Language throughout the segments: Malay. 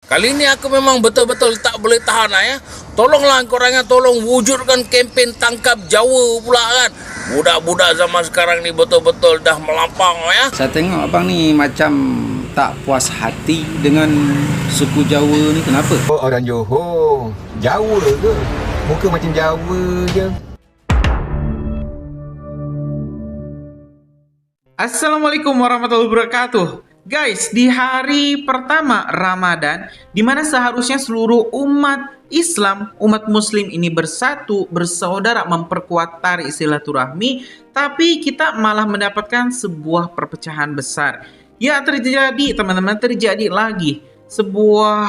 Kali ini aku memang betul-betul tak boleh tahan ya. Tolonglah korangnya, tolong wujudkan kempen tangkap Jawa pula kan. Budak-budak zaman sekarang ni betul-betul dah melampau ya. Saya tengok abang ni macam tak puas hati dengan suku Jawa ni, kenapa? Oh, orang Johor. Jawa ke? Muka macam Jawa je. Assalamualaikum warahmatullahi wabarakatuh. Guys, di hari pertama Ramadan, di mana seharusnya seluruh umat Islam, umat Muslim ini bersatu, bersaudara, memperkuat tali silaturahmi, tapi kita malah mendapatkan sebuah perpecahan besar. Ya, terjadi teman-teman, terjadi lagi sebuah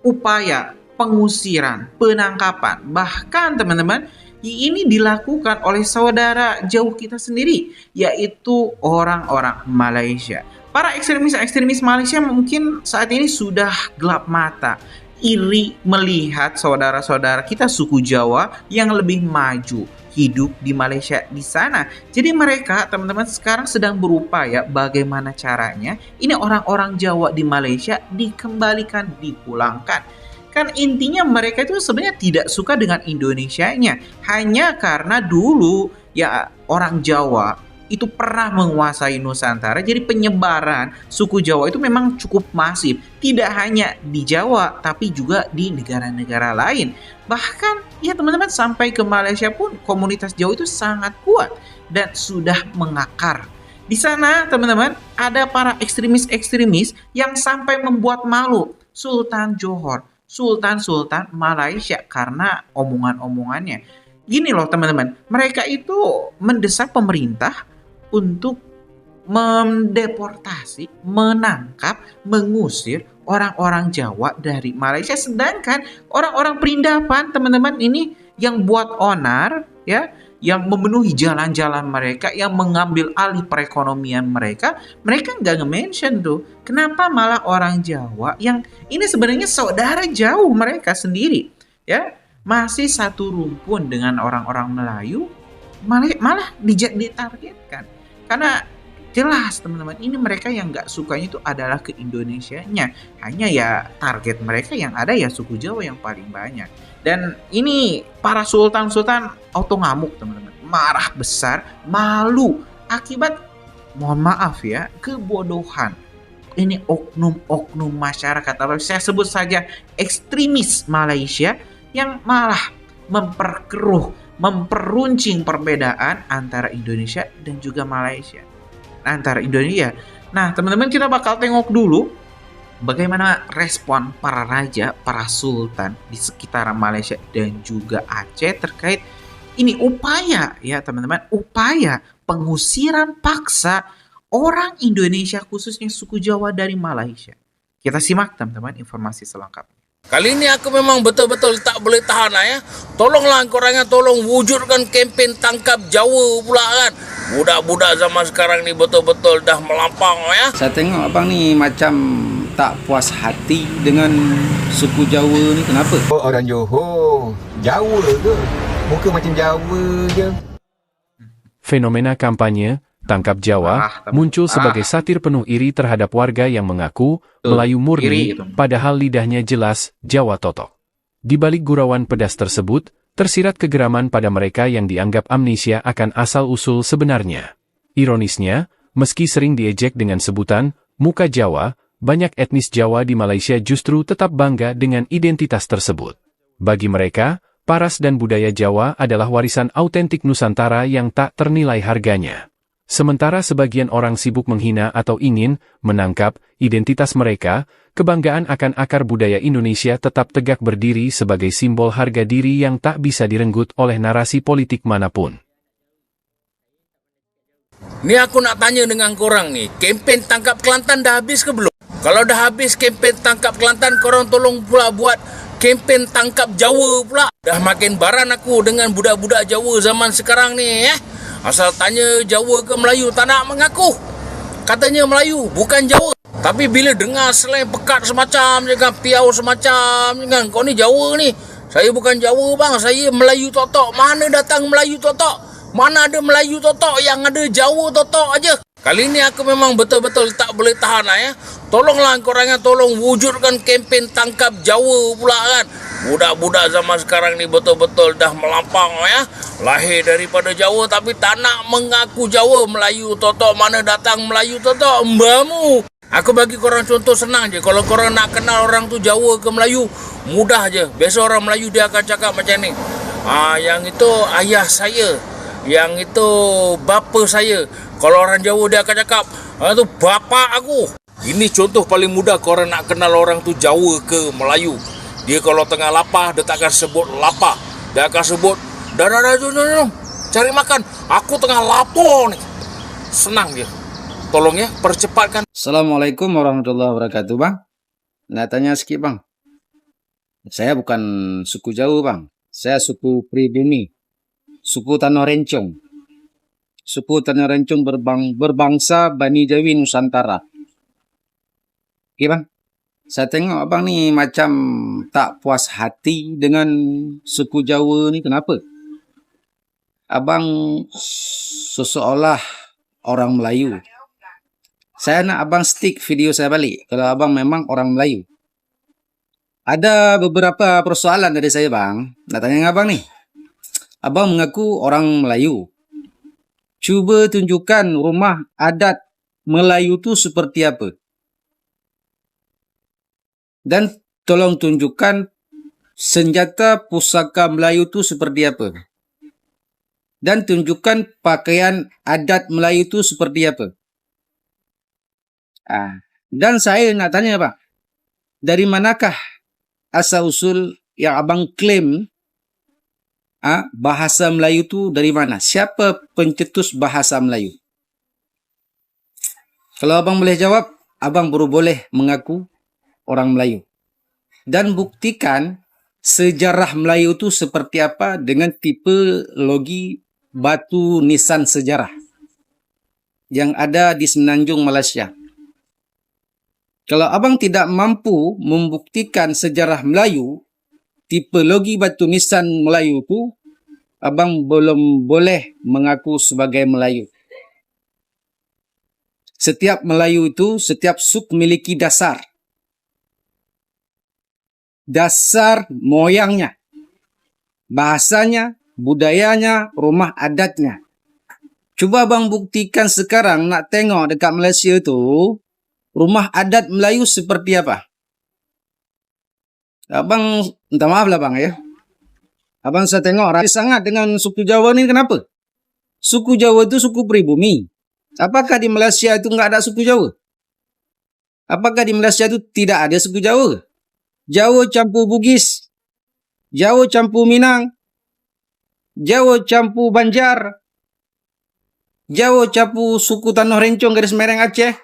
upaya pengusiran, penangkapan, bahkan teman-teman ini dilakukan oleh saudara jauh kita sendiri, yaitu orang-orang Malaysia. Para ekstremis Malaysia mungkin saat ini sudah gelap mata, iri melihat saudara-saudara kita suku Jawa yang lebih maju hidup di Malaysia di sana. Jadi mereka teman-teman sekarang sedang berupaya bagaimana caranya ini orang-orang Jawa di Malaysia dikembalikan, dipulangkan. Kan intinya mereka itu sebenarnya tidak suka dengan Indonesianya, hanya karena dulu ya orang Jawa itu pernah menguasai Nusantara. Jadi penyebaran suku Jawa itu memang cukup masif, tidak hanya di Jawa tapi juga di negara-negara lain. Bahkan ya teman-teman sampai ke Malaysia pun komunitas Jawa itu sangat kuat dan sudah mengakar. Di sana teman-teman ada para ekstremis yang sampai membuat malu Sultan Johor, Sultan Malaysia karena omongan-omongannya. Gini loh teman-teman, mereka itu mendesak pemerintah untuk mendeportasi, menangkap, mengusir orang-orang Jawa dari Malaysia. Sedangkan orang-orang perindapan teman-teman ini yang buat onar ya, yang memenuhi jalan-jalan mereka, yang mengambil alih perekonomian mereka nggak nge-mention tuh. Kenapa malah orang Jawa yang ini sebenarnya saudara jauh mereka sendiri ya, masih satu rumpun dengan orang-orang Melayu, malah ditargetkan. Karena jelas teman-teman, ini mereka yang nggak sukanya itu adalah ke Indonesianya. Hanya ya target mereka yang ada ya suku Jawa yang paling banyak. Dan ini para sultan-sultan auto ngamuk teman-teman, marah besar, malu akibat mohon maaf ya kebodohan. Ini oknum-oknum masyarakat, atau saya sebut saja ekstremis Malaysia yang malah memperuncing perbedaan antara Indonesia dan juga Malaysia. Antara Indonesia. Nah, teman-teman kita bakal tengok dulu bagaimana respon para raja, para sultan di sekitaran Malaysia dan juga Aceh terkait ini upaya ya teman-teman, upaya pengusiran paksa orang Indonesia khususnya suku Jawa dari Malaysia. Kita simak teman-teman informasi selengkapnya. Kali ini aku memang betul-betul tak boleh tahan ya. Tolonglah korangnya, tolong wujudkan kempen tangkap Jawa pula kan. Budak-budak zaman sekarang ni betul-betul dah melampau ya. Saya tengok abang ni macam tak puas hati dengan suku Jawa ni, kenapa? Oh, orang Johor. Jawa ke? Muka macam Jawa je. Fenomena kampanye Tangkap Jawa muncul sebagai satir penuh iri terhadap warga yang mengaku Melayu murni, padahal lidahnya jelas Jawa totok. Di balik gurauan pedas tersebut, tersirat kegeraman pada mereka yang dianggap amnesia akan asal-usul sebenarnya. Ironisnya, meski sering diejek dengan sebutan muka Jawa, banyak etnis Jawa di Malaysia justru tetap bangga dengan identitas tersebut. Bagi mereka, paras dan budaya Jawa adalah warisan autentik Nusantara yang tak ternilai harganya. Sementara sebagian orang sibuk menghina atau ingin menangkap identitas mereka, kebanggaan akan akar budaya Indonesia tetap tegak berdiri sebagai simbol harga diri yang tak bisa direnggut oleh narasi politik manapun. Ni aku nak tanya dengan korang ni, kempen tangkap Kelantan dah habis ke belum? Kalau dah habis kempen tangkap Kelantan, korang tolong pula buat kempen tangkap Jawa pula. Dah makin baran aku dengan budak-budak Jawa zaman sekarang ni ya. Asal tanya Jawa ke Melayu, tak nak mengaku. Katanya Melayu, bukan Jawa. Tapi bila dengar slang pekat semacam, jangan piau semacam, jangan kau ni Jawa ni. Saya bukan Jawa bang, saya Melayu totok. Mana datang Melayu totok? Mana ada Melayu totok, yang ada Jawa totok aja. Kali ini aku memang betul-betul tak boleh tahan lah ya. Tolonglah korangnya, tolong wujudkan kempen tangkap Jawa pula kan. Budak-budak zaman sekarang ni betul-betul dah melampau ya. Lahir daripada Jawa tapi tak nak mengaku Jawa. Melayu totok mana datang Melayu totok mbamu. Aku bagi korang contoh senang je. Kalau korang nak kenal orang tu Jawa ke Melayu, mudah je. Biasa orang Melayu dia akan cakap macam ni. Yang itu ayah saya. Yang itu bapa saya. Kalau orang Jawa dia akan cakap, itu bapa aku. Ini contoh paling mudah korang nak kenal orang tu Jawa ke Melayu. Dia kalau tengah lapar, dia tak akan sebut lapar. Dia akan sebut, dah, jom, cari makan. Aku tengah lapar ni. Senang je. Tolong ya, percepatkan. Assalamualaikum warahmatullahi wabarakatuh, bang. Nak tanya sikit, bang. Saya bukan suku Jawa, bang. Saya suku pribumi. Suku Tanah Rencong. Suku Tanah Rencong berbangsa Bani Jawi Nusantara. Oke, bang. Saya tengok abang ni macam tak puas hati dengan suku Jawa ni. Kenapa? Abang seseolah orang Melayu. Saya nak abang stick video saya balik. Kalau abang memang orang Melayu. Ada beberapa persoalan dari saya, bang. Nak tanya dengan abang ni. Abang mengaku orang Melayu. Cuba tunjukkan rumah adat Melayu tu seperti apa. Dan tolong tunjukkan senjata pusaka Melayu tu seperti apa. Dan tunjukkan pakaian adat Melayu tu seperti apa. Dan saya nak tanya, Pak. Dari manakah asal-usul yang abang klaim bahasa Melayu tu dari mana? Siapa pencetus bahasa Melayu? Kalau abang boleh jawab, abang baru boleh mengaku orang Melayu. Dan buktikan sejarah Melayu tu seperti apa dengan tipologi batu nisan sejarah yang ada di Semenanjung Malaysia. Kalau abang tidak mampu membuktikan sejarah Melayu, tipologi batu nisan Melayu tu, abang belum boleh mengaku sebagai Melayu. Setiap Melayu itu, setiap suku memiliki dasar. Dasar moyangnya, bahasanya, budayanya, rumah adatnya. Cuba abang buktikan sekarang, nak tengok dekat Malaysia tu, rumah adat Melayu seperti apa? Abang, minta maaf lah bang ya. Abang saya tengok rasis sangat dengan suku Jawa ni, kenapa? Suku Jawa itu suku pribumi. Apakah di Malaysia itu enggak ada suku Jawa? Apakah di Malaysia itu tidak ada suku Jawa? Jawa campur Bugis, Jawa campur Minang, Jawa campur Banjar, Jawa campur suku Tanah Rencong garis mereng Aceh.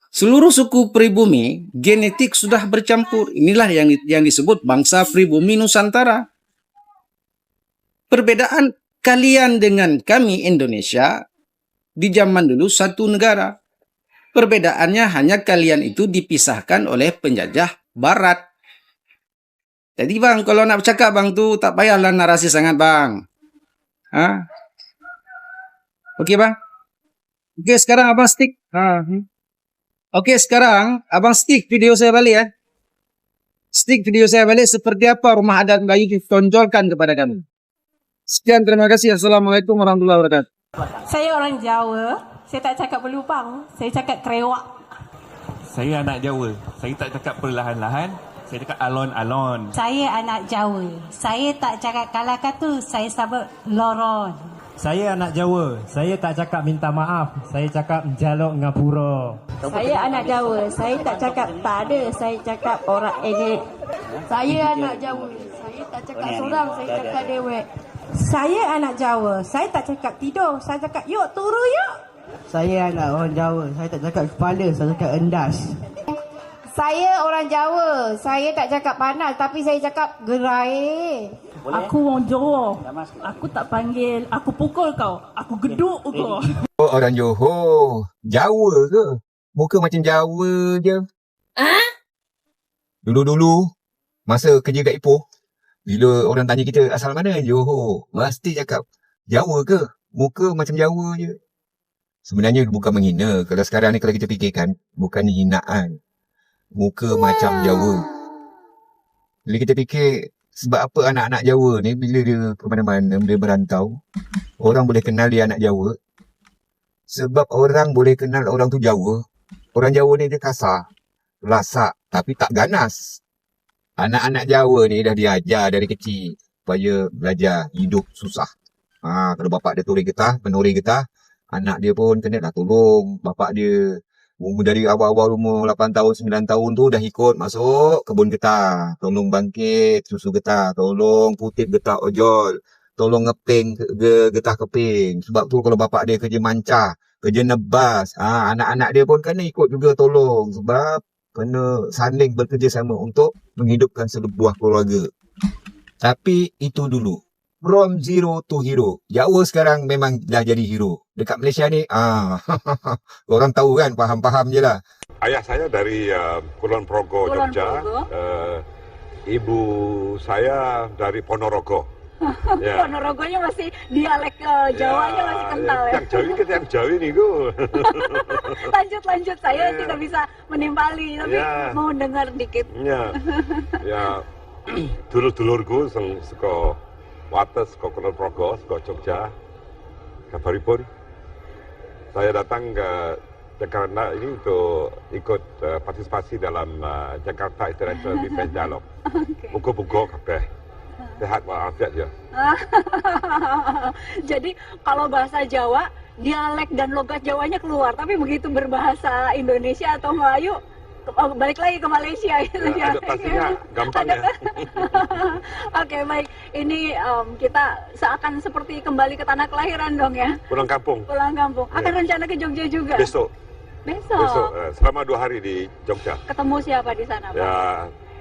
Seluruh suku pribumi genetik sudah bercampur. Inilah yang disebut bangsa pribumi Nusantara. Perbedaan kalian dengan kami Indonesia di zaman dulu satu negara. Perbedaannya hanya kalian itu dipisahkan oleh penjajah Barat. Jadi bang, kalau nak bercakap bang tu tak payahlah narasi sangat bang. Okey bang. Okey sekarang abang stick. Okey sekarang abang stick video saya balik ya. Stick video saya balik seperti apa rumah adat Melayu ditonjolkan kepada kami. Sekian, terima kasih. Assalamualaikum warahmatullahi wabarakatuh. Saya orang Jawa. Saya tak cakap berlubang. Saya cakap kerewak. Saya anak Jawa. Saya tak cakap perlahan-lahan. Saya cakap alon-alon. Saya anak Jawa. Saya tak cakap kalakatu. Saya sabut loron. Saya anak Jawa. Saya tak cakap minta maaf. Saya cakap jaluk ngapura. Saya anak Jawa. Saya tak cakap tak ada. Saya cakap orang enek. Saya anak Jawa. Saya tak cakap sorang. Saya cakap dewek. Saya anak Jawa. Saya tak cakap tidur. Saya cakap yuk turu yuk. Saya anak orang Jawa. Saya tak cakap kepala. Saya cakap endas. Saya orang Jawa. Saya tak cakap panas. Tapi saya cakap gerai. Aku orang Jawa. Aku tak panggil. Aku pukul kau. Aku geduk kau. Oh, orang Johor. Jawa ke? Muka macam Jawa je. Dulu-dulu, masa kerja kat Ipoh, bila orang tanya kita asal mana Johor, mesti cakap Jawa ke? Muka macam Jawa je. Sebenarnya bukan menghina. Kalau sekarang ni kalau kita fikirkan, bukan hinaan. Muka macam Jawa. Bila kita fikir, sebab apa anak-anak Jawa ni bila dia ke mana-mana, dia berantau, orang boleh kenal dia anak Jawa. Sebab orang boleh kenal orang tu Jawa. Orang Jawa ni dia kasar, lasak, tapi tak ganas. Anak-anak Jawa ni dah diajar dari kecil supaya belajar hidup susah. Kalau bapak dia penuri getah, anak dia pun kena dah tolong. Bapak dia dari awal-awal umur 8 tahun, 9 tahun tu dah ikut masuk kebun getah. Tolong bangkit susu getah, tolong putih getah ojol, tolong ngeping getah keping. Sebab tu kalau bapak dia kerja mancah, kerja nebas, anak-anak dia pun kena ikut juga tolong. Sebab kena saling bekerjasama untuk menghidupkan sebuah keluarga. Tapi itu dulu. From zero to hero. Jawa sekarang memang dah jadi hero. Dekat Malaysia ni, orang tahu kan, faham-faham je lah. Ayah saya dari Kulon Progo, Jogja. Ibu saya dari Ponorogo. Ya. Ponorogonya masih dialek Jawanya masih kental ya. Yang Jawi nih gue. lanjut, saya tidak bisa menimpali, tapi mau dengar dikit. Ya, dulur-dulurku saka Wates, saka Kulon Progo, saka Jogja. Kabaripun saya datang ke Jakarta ini untuk ikut partisipasi dalam Jakarta International Defense Dialogue. Muga-muga kabeh sehat walafiat ya. Jadi kalau bahasa Jawa, dialek dan logat Jawanya keluar, tapi begitu berbahasa Indonesia atau Melayu, balik lagi ke Malaysia gitu ya. Adaptasinya gampang ya. Oke, baik. Ini kita seakan seperti kembali ke tanah kelahiran dong ya. Pulang kampung. Akan rencana ke Jogja juga? Besok. Selama 2 hari di Jogja. Ketemu siapa di sana, Pak? Ya,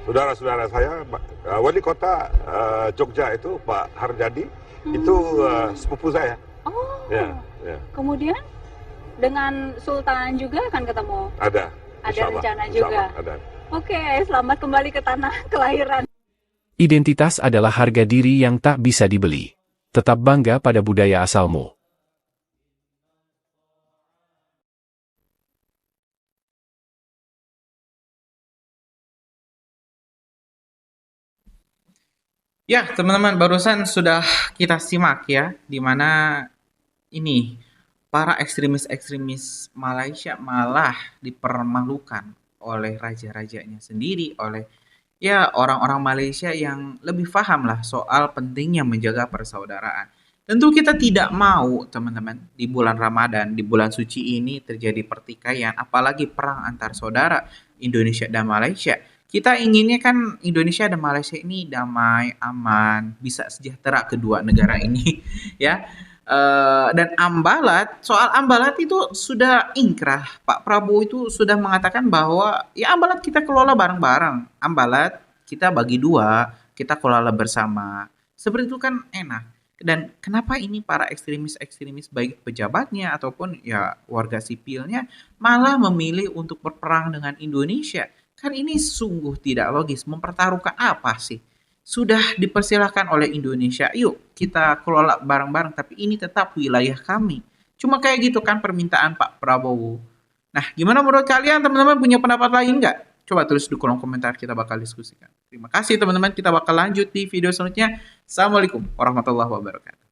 saudara-saudara saya, wali kota Jogja itu Pak Harjadi, itu sepupu saya. Oh. Ya. Kemudian dengan Sultan juga akan ketemu? Ada rencana juga. Ada. Oke, selamat kembali ke tanah kelahiran. Identitas adalah harga diri yang tak bisa dibeli. Tetap bangga pada budaya asalmu. Ya, teman-teman, barusan sudah kita simak ya, di mana ini para ekstremis Malaysia malah dipermalukan oleh raja-rajanya sendiri, oleh ya orang-orang Malaysia yang lebih paham lah soal pentingnya menjaga persaudaraan. Tentu kita tidak mau, teman-teman, di bulan Ramadan, di bulan suci ini terjadi pertikaian, apalagi perang antar saudara Indonesia dan Malaysia. Kita inginnya kan Indonesia dan Malaysia ini damai, aman, bisa sejahtera kedua negara ini, ya. Dan soal ambalat itu sudah ingkrah. Pak Prabowo itu sudah mengatakan bahwa ya ambalat kita kelola bareng-bareng. Ambalat kita bagi 2, kita kelola bersama. Seperti itu kan enak. Dan kenapa ini para ekstremis baik pejabatnya ataupun ya warga sipilnya malah memilih untuk berperang dengan Indonesia? Kan ini sungguh tidak logis. Mempertaruhkan apa sih? Sudah dipersilahkan oleh Indonesia, yuk kita kelola bareng-bareng, tapi ini tetap wilayah kami. Cuma kayak gitu kan permintaan Pak Prabowo. Nah, gimana menurut kalian, teman-teman, punya pendapat lain nggak? Coba tulis di kolom komentar, kita bakal diskusikan. Terima kasih teman-teman, kita bakal lanjut di video selanjutnya. Assalamualaikum warahmatullahi wabarakatuh.